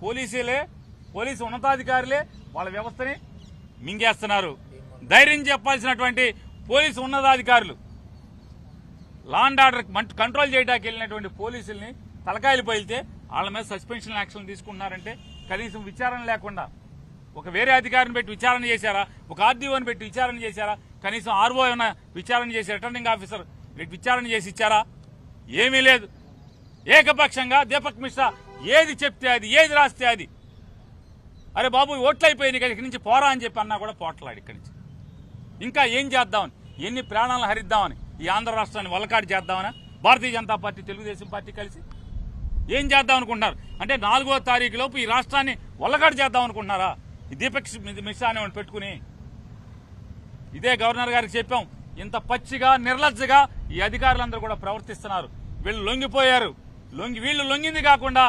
Police ఉన్నతాధికారులే వాళ్ళ వ్యవస్థని మింగేస్తున్నారు. ధైర్యం చెప్పాల్సినటువంటి పోలీసు ఉన్నతాధికారులు లా అండ్ ఆర్డర్ కంట్రోల్ చేయడానికి వెళ్ళినటువంటి పోలీసుల్ని తలకాయలు పైలితే వాళ్ళ మీద సస్పెన్షన్ యాక్షన్ తీసుకుంటున్నారంటే కనీసం విచారణ లేకుండా ఒక వేరే అధికారిని పెట్టి విచారణ చేశారా, ఒక ఆర్డీఓని పెట్టి విచారణ చేశారా, కనీసం ఆర్ఓ ఏమైనా విచారణ చేసి రిటర్నింగ్ ఆఫీసర్ విచారణ చేసి ఇచ్చారా? ఏమీ లేదు. ఏకపక్షంగా దీపక్ మిశ్రా ఏది చెప్తే అది, ఏది రాస్తే అది, అరే బాబు ఓట్లు అయిపోయింది ఇక్కడి నుంచి పోరా అని చెప్పి అన్నా కూడా పోట్లాడు ఇక్కడి నుంచి. ఇంకా ఏం చేద్దామని, ఎన్ని ప్రాణాలను హరిద్దామని, ఈ ఆంధ్ర రాష్ట్రాన్ని వల్లకాడు చేద్దామని భారతీయ జనతా పార్టీ తెలుగుదేశం పార్టీ కలిసి ఏం చేద్దాం అనుకుంటున్నారు? అంటే 4వ తారీఖు లోపు ఈ రాష్ట్రాన్ని వల్లకాడు చేద్దాం అనుకుంటున్నారా? ఈ దీపక్ మిశ్రా అనేవాడిని పెట్టుకుని. ఇదే గవర్నర్ గారికి చెప్పాం, ఇంత పచ్చిగా నిర్లజ్జగా ఈ అధికారులందరూ కూడా ప్రవర్తిస్తున్నారు. వీళ్ళు లొంగిపోయారు. వీళ్ళు లొంగింది కాకుండా